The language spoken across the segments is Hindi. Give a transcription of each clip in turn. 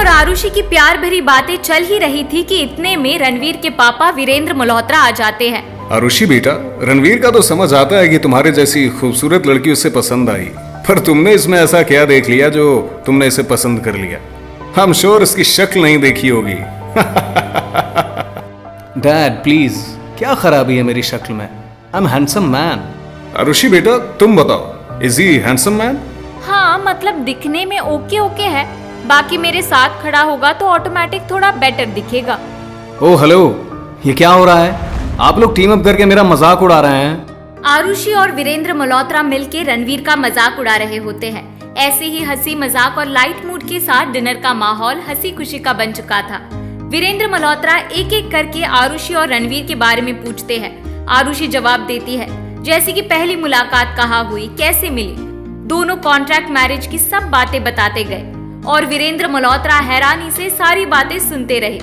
और आरुषि की प्यार भरी बातें चल ही रही थी कि इतने में रणवीर के पापा वीरेंद्र मल्होत्रा आ जाते हैं। आरुषि बेटा, रणवीर का तो समझ आता है कि तुम्हारे जैसी खूबसूरत लड़की उसे पसंद आई, पर तुमने इसमें ऐसा क्या देख लिया जो तुमने इसे पसंद कर लिया? हम श्योर इसकी शक्ल नहीं देखी होगी। डैड प्लीज, क्या खराबी है मेरी शक्ल में? I am handsome man. Aarushi बेटा, तुम बताओ, इज ही हैंडसम मैन? हाँ, मतलब दिखने में ओके ओके है, बाकी मेरे साथ खड़ा होगा तो ऑटोमेटिक थोड़ा बेटर दिखेगा। ओ हेलो, ये क्या हो रहा है? आप लोग टीम अप करके मेरा मजाक उड़ा रहे हैं। आरुषि और वीरेंद्र मल्होत्रा मिलके रणवीर का मजाक उड़ा रहे होते हैं। ऐसे ही हंसी मजाक और लाइट मूड के साथ डिनर का माहौल हंसी खुशी का बन चुका था। वीरेंद्र मल्होत्रा एक एक करके आरुषि और रणवीर के बारे में पूछते हैं। आरुषि जवाब देती है, जैसे कि पहली मुलाकात कहाँ हुई, कैसे मिली, दोनों कॉन्ट्रैक्ट मैरिज की सब बातें बताते गए और वीरेंद्र मल्होत्रा हैरानी से सारी बातें सुनते रहे।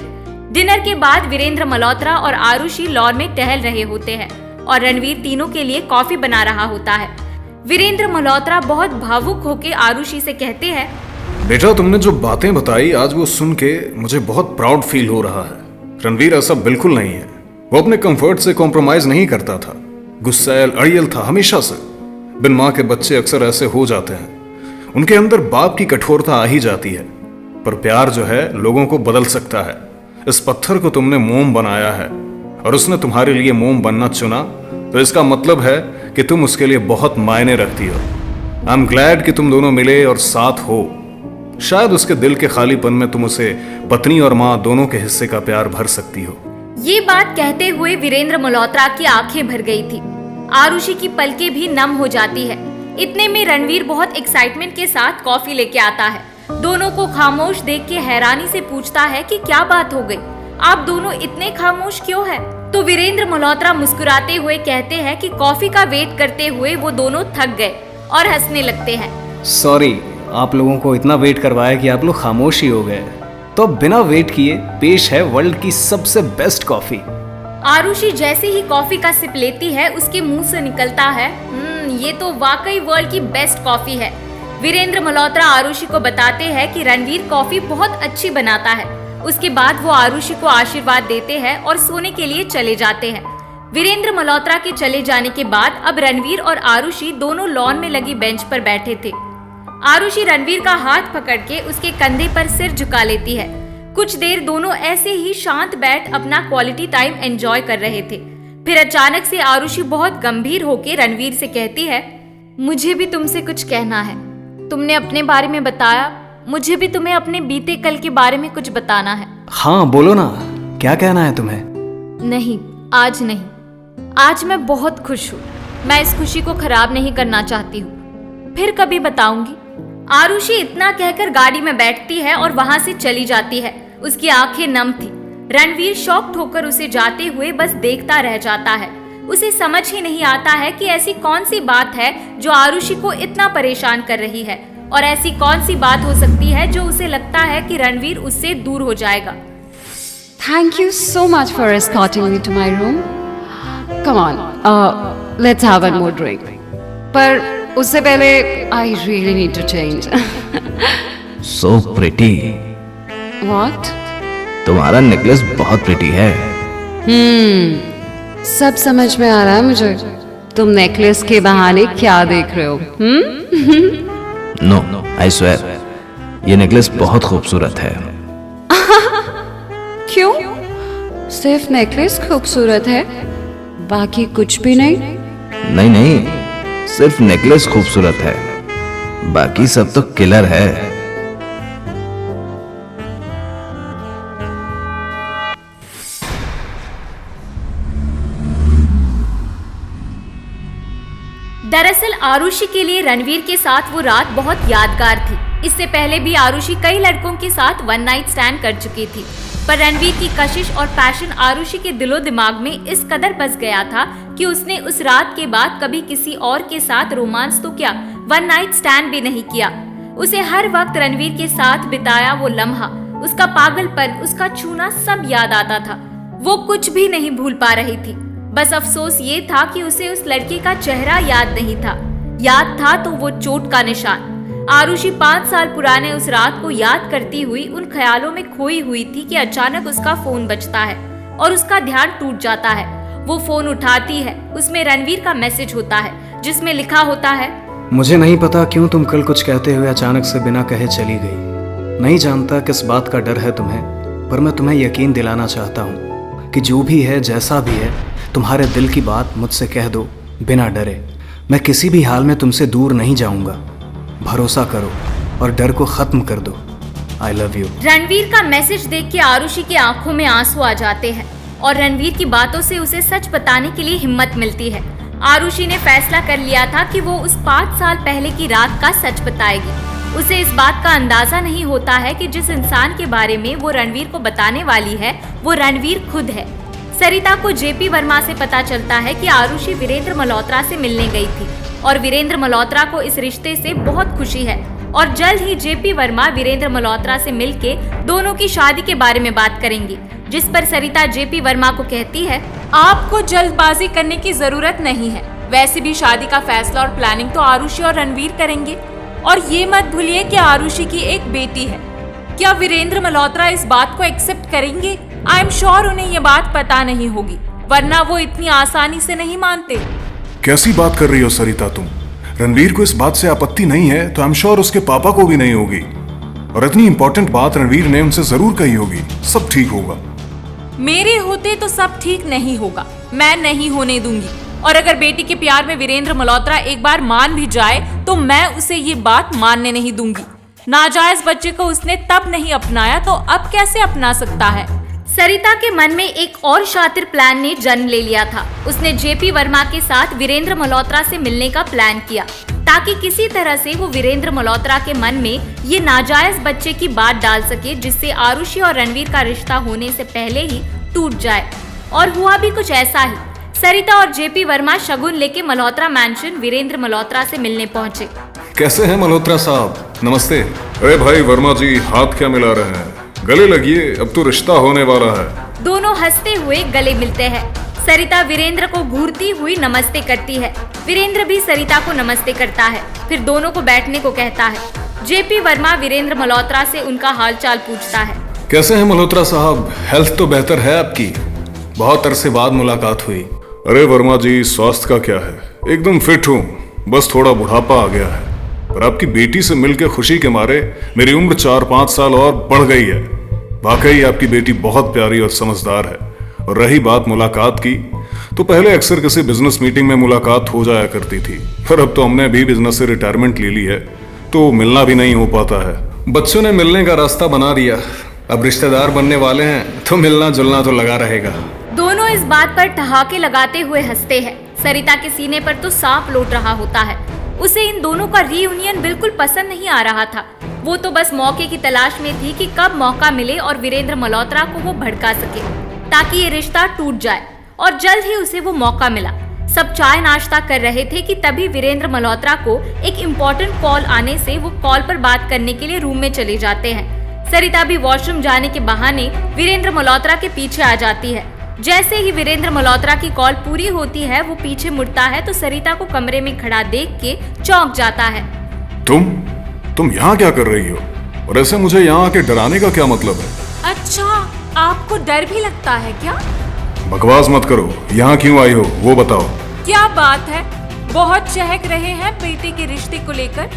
डिनर के बाद वीरेंद्र मल्होत्रा और आरुषि लॉन में टहल रहे होते हैं और रणवीर तीनों के लिए कॉफी बना रहा होता है। वीरेंद्र मल्होत्रा बहुत भावुक होकर आरुषि से कहते हैं, बेटा तुमने जो बातें बताई आज वो सुन के मुझे बहुत प्राउड फील हो रहा है। रणवीर ऐसा बिल्कुल नहीं है, वो अपने कंफर्ट से कॉम्प्रोमाइज नहीं करता था, गुस्सैल अड़ियल था हमेशा से। बिन माँ के बच्चे अक्सर ऐसे हो जाते हैं, उनके अंदर बाप की कठोरता आ ही जाती है, पर प्यार जो है लोगों को बदल सकता है। इस पत्थर को तुमने मोम बनाया है और उसने तुम्हारे लिए मोम बनना चुना, तो इसका मतलब है कि तुम उसके लिए बहुत मायने रखती हो। आई एम ग्लैड कि तुम दोनों मिले और साथ हो। शायद उसके दिल के खालीपन में तुम उसे पत्नी और माँ दोनों के हिस्से का प्यार भर सकती हो। ये बात कहते हुए वीरेंद्र मल्होत्रा की आंखें भर गई थी। आरुषि की पलकें भी नम हो जाती है। इतने में रणवीर बहुत एक्साइटमेंट के साथ कॉफी लेके आता है। दोनों को खामोश देख के हैरानी से पूछता है कि क्या बात हो गई, आप दोनों इतने खामोश क्यों हैं? तो वीरेंद्र मल्होत्रा मुस्कुराते हुए कहते हैं कि कॉफी का वेट करते हुए वो दोनों थक गए और हंसने लगते हैं। सॉरी, आप लोगों को इतना वेट करवाया कि आप लोग खामोश ही हो गए। तो बिना वेट किए पेश है वर्ल्ड की सबसे बेस्ट कॉफी। आरुषि जैसे ही कॉफी का सिप लेती है उसके मुंह से निकलता है, ये तो वाकई वर्ल्ड की बेस्ट कॉफी है। वीरेंद्र मल्होत्रा आरुषि को बताते हैं कि रणवीर कॉफी बहुत अच्छी बनाता है। उसके बाद वो आरुषि को आशीर्वाद देते हैं और सोने के लिए चले जाते हैं। वीरेंद्र मल्होत्रा के चले जाने के बाद अब रणवीर और आरुषि दोनों लॉन में लगी बेंच पर बैठे थे। आरुषि रणवीर का हाथ पकड़ के उसके कंधे पर सिर झुका लेती है। कुछ देर दोनों ऐसे ही शांत बैठ अपना क्वालिटी टाइम एंजॉय कर रहे थे। फिर अचानक से आरुषि बहुत गंभीर होकर रणवीर से कहती है, मुझे भी तुमसे कुछ कहना है। तुमने अपने बारे में बताया, मुझे भी तुम्हें अपने बीते कल के बारे में कुछ बताना है। हाँ बोलो ना, क्या कहना है तुम्हें? नहीं, आज नहीं। आज मैं बहुत खुश हूँ। मैं इस खुशी को खराब नहीं करना चाहती हूँ, फिर कभी बताऊंगी। आरुषि इतना कहकर गाड़ी में बैठती है और वहां से चली जाती है। उसकी आंखें नम थी। रणवीर शॉक्ड होकर उसे जाते हुए बस देखता रह जाता है। उसे समझ ही नहीं आता है कि ऐसी कौन सी बात है जो आरुषि को इतना परेशान कर रही है, और ऐसी कौन सी बात हो सकती है जो उसे लगता है कि रणवीर उससे दूर हो जाएगा। Thank you so much for escorting me to my room. Come on, let's have one more drink. पर उससे पहले I really need to change. So pretty. What? तुम्हारा नेकलेस बहुत प्रिटी है। सब समझ में आ रहा है मुझे। तुम नेकलेस के बहाने क्या देख रहे हो? नो, आई स्वेयर, ये नेकलेस बहुत खूबसूरत है। क्यों? सिर्फ नेकलेस खूबसूरत है, बाकी कुछ भी नहीं? नहीं नहीं, सिर्फ नेकलेस खूबसूरत है, बाकी सब तो किलर है। दरअसल आरुषि के लिए रणवीर के साथ वो रात बहुत यादगार थी। इससे पहले भी आरुषि कई लड़कों के साथ वन नाइट स्टैंड कर चुकी थी, पर रणवीर की कशिश और पैशन आरुषि के दिलो दिमाग में इस कदर बस गया था कि उसने उस रात के बाद कभी किसी और के साथ रोमांस तो क्या, वन नाइट स्टैंड भी नहीं किया। उसे हर वक्त रणवीर के साथ बिताया वो लम्हा, उसका पागलपन, उसका छूना सब याद आता था। वो कुछ भी नहीं भूल पा रही थी। बस अफसोस ये था कि उसे उस लड़के का चेहरा याद नहीं था। याद था तो वो चोट का निशान। आरुषि 5 साल पुराने उस रात को याद करती हुई उन ख्यालों में खोई हुई थी कि अचानक उसका फोन बजता है और उसका ध्यान टूट जाता है। वो फोन उठाती है, उसमें रणवीर का मैसेज होता है जिसमें लिखा होता है, मुझे नहीं पता क्यों तुम कल कुछ कहते हुए अचानक से बिना कहे चली गई। नहीं जानता किस बात का डर है तुम्हें, पर मैं तुम्हें यकीन दिलाना चाहता हूँ कि जो भी है जैसा भी है, तुम्हारे दिल की बात मुझसे कह दो बिना डरे। मैं किसी भी हाल में तुमसे दूर नहीं जाऊंगा। भरोसा करो और डर को खत्म कर दो। I love you. रणवीर का मैसेज देख के आरुषि की आंखों में आंसू आ जाते हैं और रणवीर की बातों से उसे सच बताने के लिए हिम्मत मिलती है। आरुषि ने फैसला कर लिया था कि वो उस 5 साल पहले की रात का सच बताएगी। उसे इस बात का अंदाजा नहीं होता है कि जिस इंसान के बारे में वो रणवीर को बताने वाली है वो रणवीर खुद है। सरिता को जेपी वर्मा से पता चलता है कि आरुषि वीरेंद्र मल्होत्रा से मिलने गई थी और वीरेंद्र मल्होत्रा को इस रिश्ते से बहुत खुशी है और जल्द ही जेपी वर्मा वीरेंद्र मल्होत्रा से मिलके दोनों की शादी के बारे में बात करेंगी, जिस पर सरिता जेपी वर्मा को कहती है, आपको जल्दबाजी करने की जरूरत नहीं है। वैसे भी शादी का फैसला और प्लानिंग तो आरुषि और रणवीर करेंगे। और ये मत भूलिए कि आरुषि की एक बेटी है। क्या वीरेंद्र मल्होत्रा इस बात को एक्सेप्ट करेंगे? आई एम श्योर उन्हें ये बात पता नहीं होगी, वरना वो इतनी आसानी से नहीं मानते। कैसी बात कर रही हो सरिता तुम? रणवीर को इस बात से आपत्ति नहीं है तो आई एम श्योर उसके पापा को भी नहीं होगी। और इतनी इंपॉर्टेंट बात रणवीर ने उनसे जरूर कही होगी। सब ठीक होगा। मेरे होते तो सब ठीक नहीं होगा, मैं नहीं होने दूंगी। और अगर बेटी के प्यार में वीरेंद्र मल्होत्रा एक बार मान भी जाए तो मैं उसे ये बात मानने नहीं दूंगी। नाजायज बच्चे को उसने तब नहीं अपनाया तो अब कैसे अपना सकता है? सरिता के मन में एक और शातिर प्लान ने जन्म ले लिया था। उसने जेपी वर्मा के साथ वीरेंद्र मल्होत्रा से मिलने का प्लान किया ताकि किसी तरह से वो वीरेंद्र मल्होत्रा के मन में ये नाजायज बच्चे की बात डाल सके, जिससे आरुषि और रणवीर का रिश्ता होने से पहले ही टूट जाए। और हुआ भी कुछ ऐसा ही। सरिता और जेपी वर्मा शगुन लेके मल्होत्रा मैंशन वीरेंद्र मल्होत्रा से मिलने पहुंचे। कैसे हैं मल्होत्रा साहब? नमस्ते। अरे भाई वर्मा जी, हाथ क्या मिला रहे हैं? गले लगिए, अब तो रिश्ता होने वाला है। दोनों हंसते हुए गले मिलते हैं। सरिता वीरेंद्र को घूरती हुई नमस्ते करती है। वीरेंद्र भी सरिता को नमस्ते करता है, फिर दोनों को बैठने को कहता है। जेपी वर्मा वीरेंद्र मल्होत्रा से उनका हालचाल पूछता है। कैसे हैं मल्होत्रा साहब? हेल्थ तो बेहतर है आपकी? बहुत अरसे बाद मुलाकात हुई। अरे वर्मा जी, स्वास्थ्य का क्या है, एकदम फिट हूँ, बस थोड़ा बुढ़ापा आ गया है। पर आपकी बेटी से मिलकर खुशी के मारे मेरी उम्र 4-5 साल और बढ़ गई है। वाकई आपकी बेटी बहुत प्यारी और समझदार है। और रही बात मुलाकात की, तो पहले अक्सर किसी बिजनेस मीटिंग में मुलाकात हो जाया करती थी, पर अब तो हमने भी बिजनेस से रिटायरमेंट ले ली है तो मिलना भी नहीं हो पाता है। बच्चों ने मिलने का रास्ता बना दिया, अब रिश्तेदार बनने वाले हैं तो मिलना जुलना तो लगा रहेगा। दोनों इस बात पर ठहाके लगाते हुए हंसते हैं। सरिता के सीने पर तो सांप लौट रहा होता है। उसे इन दोनों का रीयूनियन बिल्कुल पसंद नहीं आ रहा था। वो तो बस मौके की तलाश में थी कि कब मौका मिले और वीरेंद्र मल्होत्रा को वो भड़का सके ताकि ये रिश्ता टूट जाए। और जल्द ही उसे वो मौका मिला। सब चाय नाश्ता कर रहे थे कि तभी वीरेंद्र मल्होत्रा को एक इम्पोर्टेंट कॉल आने से वो कॉल पर बात करने के लिए रूम में चले जाते हैं। सरिता भी वॉशरूम जाने के बहाने वीरेंद्र मल्होत्रा के पीछे आ जाती है। जैसे ही वीरेंद्र मल्होत्रा की कॉल पूरी होती है, वो पीछे मुड़ता है तो सरिता को कमरे में खड़ा देख के चौंक जाता है। तुम यहाँ क्या कर रही हो? और ऐसे मुझे यहाँ आके डराने का क्या मतलब है? अच्छा, आपको डर भी लगता है क्या? बकवास मत करो, यहाँ क्यों आई हो वो बताओ। क्या बात है, बहुत चहक रहे हैं बेटे के रिश्ते को लेकर।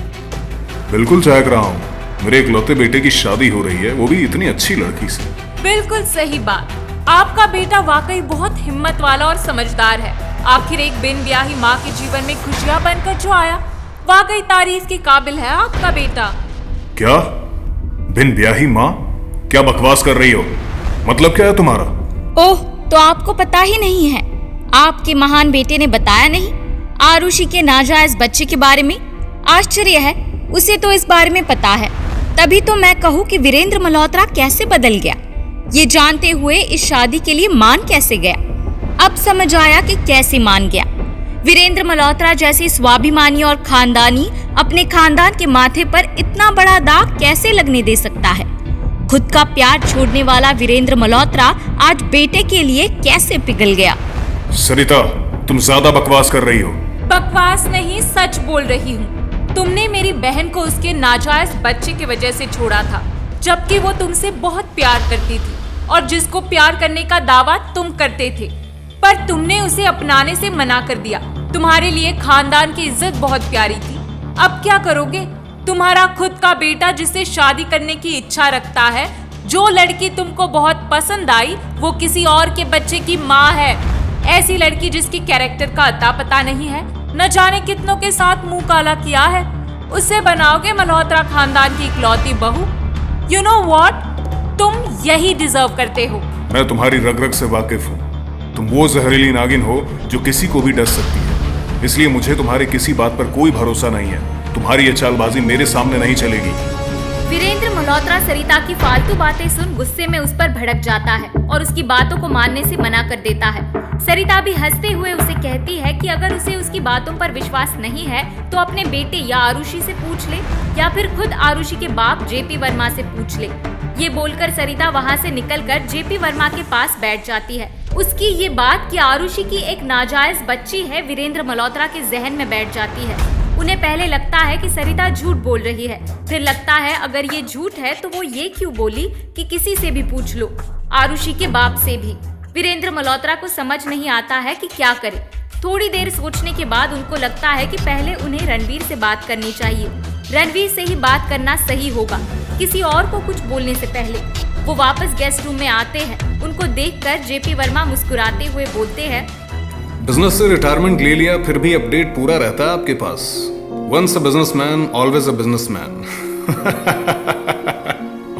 बिल्कुल चहक रहा हूँ। मेरे इकलौते बेटे की शादी हो रही है, वो भी इतनी अच्छी लड़की से। बिल्कुल सही बात। आपका बेटा वाकई बहुत हिम्मत वाला और समझदार है। आखिर एक बिन ब्याही माँ के जीवन में खुशियाँ बनकर जो आया, वाकई तारीफ के काबिल है आपका बेटा। क्या? बिन ब्याही माँ? क्या बकवास कर रही हो? मतलब क्या है तुम्हारा? ओह, तो आपको पता ही नहीं है? आपके महान बेटे ने बताया नहीं आरुषि के नाजायज बच्चे के बारे में? आश्चर्य है, उसे तो इस बारे में पता है। तभी तो मैं कहूँ कि वीरेंद्र मल्होत्रा कैसे बदल गया, ये जानते हुए इस शादी के लिए मान कैसे गया। अब समझ आया कि कैसे मान गया। वीरेंद्र मल्होत्रा जैसे स्वाभिमानी और खानदानी अपने खानदान के माथे पर इतना बड़ा दाग कैसे लगने दे सकता है। खुद का प्यार छोड़ने वाला वीरेंद्र मल्होत्रा आज बेटे के लिए कैसे पिघल गया। सरिता, तुम ज्यादा बकवास कर रही हो। बकवास नहीं, सच बोल रही हूँ। तुमने मेरी बहन को उसके नाजायज बच्चे की वजह से छोड़ा था, जबकि वो तुमसे बहुत प्यार करती थी और जिसको प्यार करने का दावा तुम करते थे, पर तुमने उसे अपनाने से मना कर दिया। तुम्हारे लिए खानदान की इज्जत बहुत प्यारी थी। अब क्या करोगे? तुम्हारा खुद का बेटा जिससे शादी करने की इच्छा रखता है, जो लड़की तुमको बहुत पसंद आई, वो किसी और के बच्चे की माँ है। ऐसी लड़की जिसकी कैरेक्टर का अता पता नहीं है, न जाने कितनों के साथ मुंह काला किया है, उससे बनाओगे मल्होत्रा खानदान की इकलौती बहू? यू नो व्हाट, तुम यही डिजर्व करते हो। मैं तुम्हारी रग रग से वाकिफ हूँ। तुम वो जहरीली नागिन हो जो किसी को भी डस सकती है, इसलिए मुझे तुम्हारी किसी बात पर कोई भरोसा नहीं है। तुम्हारी ये चालबाजी मेरे सामने नहीं चलेगी। वीरेंद्र मल्होत्रा सरिता की फालतू बातें सुन गुस्से में उस पर भड़क जाता है और उसकी बातों को मानने से मना कर देता है। सरिता भी हंसते हुए उसे कहती है कि अगर उसे उसकी बातों पर विश्वास नहीं है तो अपने बेटे या आरुषि से पूछ ले, या फिर खुद आरुषि के बाप जेपी वर्मा से पूछ ले। ये बोलकर सरिता वहाँ से निकलकर जेपी वर्मा के पास बैठ जाती है। उसकी ये बात कि आरुषि की एक नाजायज बच्ची है वीरेंद्र मल्होत्रा के जहन में बैठ जाती है। उन्हें पहले लगता है कि सरिता झूठ बोल रही है, फिर लगता है अगर ये झूठ है तो वो ये क्यों बोली कि किसी से भी पूछ लो, आरुषि के बाप से भी। वीरेंद्र मल्होत्रा को समझ नहीं आता है कि क्या करे। थोड़ी देर सोचने के बाद उनको लगता है कि पहले उन्हें रणवीर से बात करनी चाहिए। रणवीर से ही बात करना सही होगा, किसी और को कुछ बोलने से पहले। वो वापस गेस्ट रूम में आते हैं। उनको देखकर जेपी वर्मा मुस्कुराते हुए बोलते हैं, बिजनेस से रिटायरमेंट ले लिया फिर भी अपडेट पूरा रहता है आपके पास। Once a businessman always a businessman.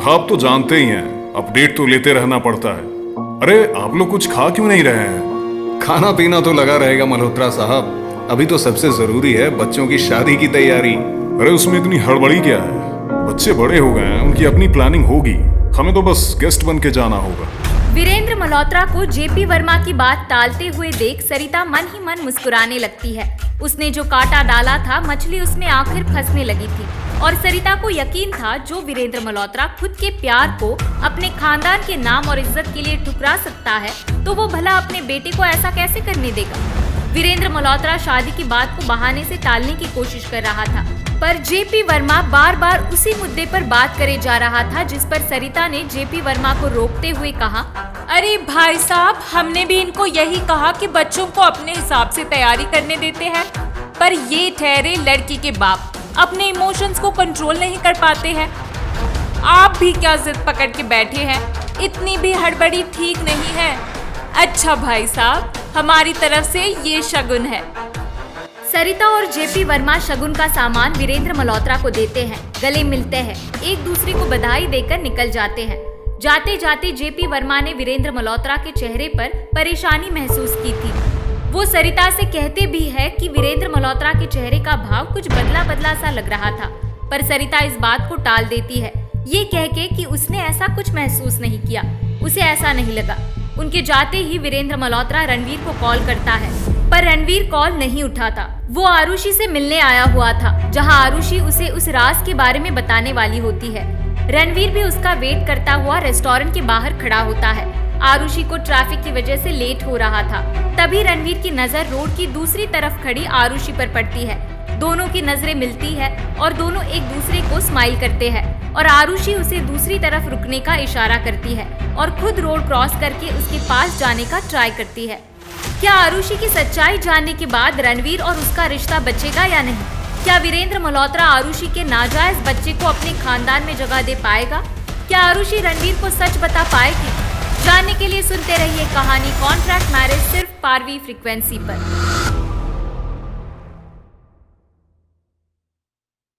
आप तो जानते ही हैं, अपडेट तो लेते रहना पड़ता है। अरे आप लोग कुछ खा क्यों नहीं रहे हैं? खाना पीना तो लगा रहेगा मल्होत्रा साहब, अभी तो सबसे जरूरी है बच्चों की शादी की तैयारी। अरे उसमें इतनी हड़बड़ी क्या है? बच्चे बड़े हो गए हैं, उनकी अपनी प्लानिंग होगी, हमें तो बस गेस्ट बन के जाना होगा। वीरेंद्र मल्होत्रा को जेपी वर्मा की बात टालते हुए देख सरिता मन ही मन मुस्कुराने लगती है। उसने जो कांटा डाला था, मछली उसमें आखिर फंसने लगी थी और सरिता को यकीन था जो वीरेंद्र मल्होत्रा खुद के प्यार को अपने खानदान के नाम और इज्जत के लिए ठुकरा सकता है, तो वो भला अपने बेटे को ऐसा कैसे करने देगा। वीरेंद्र मल्होत्रा शादी की बात को बहाने से टालने की कोशिश कर रहा था, पर जेपी वर्मा बार बार उसी मुद्दे पर बात करे जा रहा था जिस पर सरिता ने जेपी वर्मा को रोकते हुए कहा, अरे भाई साहब, हमने भी इनको यही कहा कि बच्चों को अपने हिसाब से तैयारी करने देते हैं, पर ये ठहरे लड़की के बाप अपने इमोशंस को कंट्रोल नहीं कर पाते हैं। आप भी क्या जिद पकड़ के बैठे हैं? इतनी भी हड़बड़ी ठीक नहीं है। अच्छा भाई साहब, हमारी तरफ से ये शगुन है। सरिता और जेपी वर्मा शगुन का सामान वीरेंद्र मल्होत्रा को देते हैं, गले मिलते हैं, एक दूसरे को बधाई देकर निकल जाते हैं। जाते जाते जेपी वर्मा ने वीरेंद्र मल्होत्रा के चेहरे पर परेशानी महसूस की थी। वो सरिता से कहते भी है कि वीरेंद्र मल्होत्रा के चेहरे का भाव कुछ बदला बदला सा लग रहा था, पर सरिता इस बात को टाल देती है, ये कह के कि उसने ऐसा कुछ महसूस नहीं किया, उसे ऐसा नहीं लगा। उनके जाते ही वीरेंद्र मल्होत्रा रणवीर को कॉल करता है, पर रणवीर कॉल नहीं उठाता। वो आरुषि से मिलने आया हुआ था, जहां आरुषि उसे उस राज के बारे में बताने वाली होती है। रणवीर भी उसका वेट करता हुआ रेस्टोरेंट के बाहर खड़ा होता है। आरुषि को ट्रैफिक की वजह से लेट हो रहा था। तभी रणवीर की नजर रोड की दूसरी तरफ खड़ी आरुषि पर पड़ती है। दोनों की नजरें मिलती है और दोनों एक दूसरे को स्माइल करते हैं और आरुषि उसे दूसरी तरफ रुकने का इशारा करती है और खुद रोड क्रॉस करके उसके पास जाने का ट्राई करती है। क्या आरुषि की सच्चाई जानने के बाद रणवीर और उसका रिश्ता बचेगा या नहीं? क्या वीरेंद्र मल्होत्रा आरुषि के नाजायज बच्चे को अपने खानदान में जगह दे पाएगा? क्या आरुषि रणवीर को सच बता पाएगी? जानने के लिए सुनते रहिए कहानी कॉन्ट्रैक्ट मैरिज, सिर्फ पारवी फ्रीक्वेंसी पर।